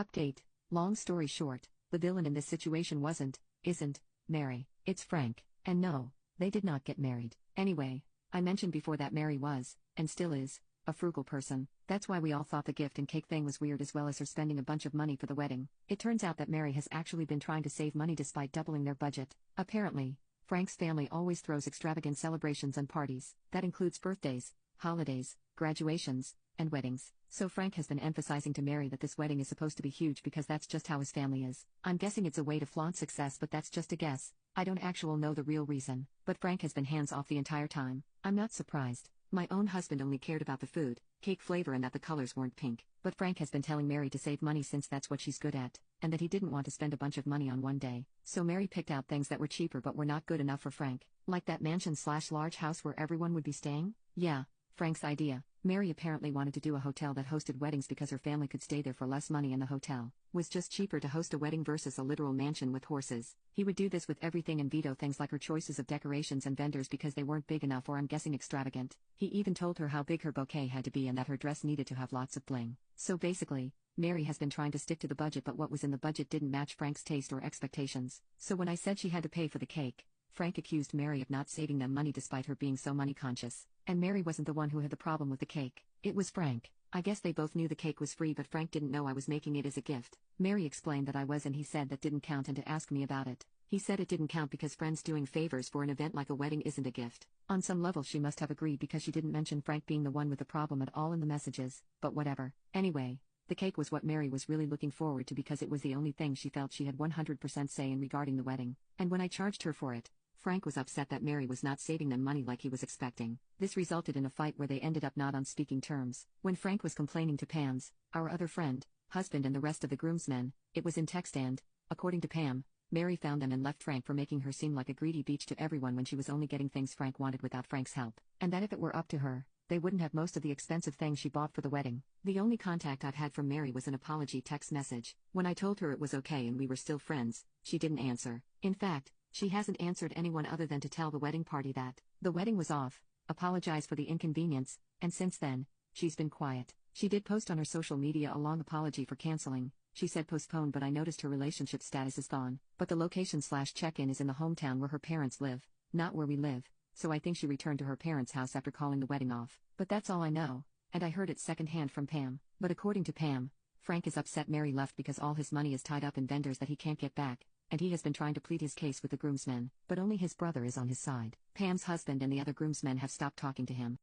Update. Long story short, the villain in this situation isn't, Mary. It's Frank. And no, they did not get married. Anyway, I mentioned before that Mary was, and still is, a frugal person. That's why we all thought the gift and cake thing was weird, as well as her spending a bunch of money for the wedding. It turns out that Mary has actually been trying to save money despite doubling their budget. Apparently, Frank's family always throws extravagant celebrations and parties. That includes birthdays, holidays, graduations, and weddings. So Frank has been emphasizing to Mary that this wedding is supposed to be huge because that's just how his family is. I'm guessing it's a way to flaunt success, but that's just a guess. I don't actually know the real reason. But Frank has been hands off the entire time. I'm not surprised. My own husband only cared about the food, cake flavor, and that the colors weren't pink. But Frank has been telling Mary to save money since that's what she's good at, and that he didn't want to spend a bunch of money on one day. So Mary picked out things that were cheaper but were not good enough for Frank. Like that mansion/large house where everyone would be staying? Yeah, Frank's idea. Mary apparently wanted to do a hotel that hosted weddings because her family could stay there for less money, and the hotel was just cheaper to host a wedding versus a literal mansion with horses. He would do this with everything and veto things like her choices of decorations and vendors because they weren't big enough, or I'm guessing extravagant. He even told her how big her bouquet had to be and that her dress needed to have lots of bling. So basically, Mary has been trying to stick to the budget, but what was in the budget didn't match Frank's taste or expectations. So when I said she had to pay for the cake, Frank accused Mary of not saving them money despite her being so money conscious. And Mary wasn't the one who had the problem with the cake. It was Frank. I guess they both knew the cake was free, but Frank didn't know I was making it as a gift. Mary explained that I was, and he said that didn't count, and to ask me about it. He said it didn't count because friends doing favors for an event like a wedding isn't a gift. On some level she must have agreed because she didn't mention Frank being the one with the problem at all in the messages, but whatever. Anyway, the cake was what Mary was really looking forward to because it was the only thing she felt she had 100% say in regarding the wedding. And when I charged her for it, Frank was upset that Mary was not saving them money like he was expecting. This resulted in a fight where they ended up not on speaking terms. When Frank was complaining to Pam's, our other friend, husband, and the rest of the groomsmen, it was in text, and, according to Pam, Mary found them and left Frank for making her seem like a greedy bitch to everyone when she was only getting things Frank wanted without Frank's help. And that if it were up to her, they wouldn't have most of the expensive things she bought for the wedding. The only contact I've had from Mary was an apology text message. When I told her it was okay and we were still friends, she didn't answer. In fact, she hasn't answered anyone other than to tell the wedding party that the wedding was off, apologize for the inconvenience, and since then, she's been quiet. She did post on her social media a long apology for canceling. She said postponed, but I noticed her relationship status is gone. But the location/check-in is in the hometown where her parents live, not where we live, so I think she returned to her parents' house after calling the wedding off. But that's all I know, and I heard it secondhand from Pam. But according to Pam, Frank is upset Mary left because all his money is tied up in vendors that he can't get back, and he has been trying to plead his case with the groomsmen, but only his brother is on his side. Pam's husband and the other groomsmen have stopped talking to him.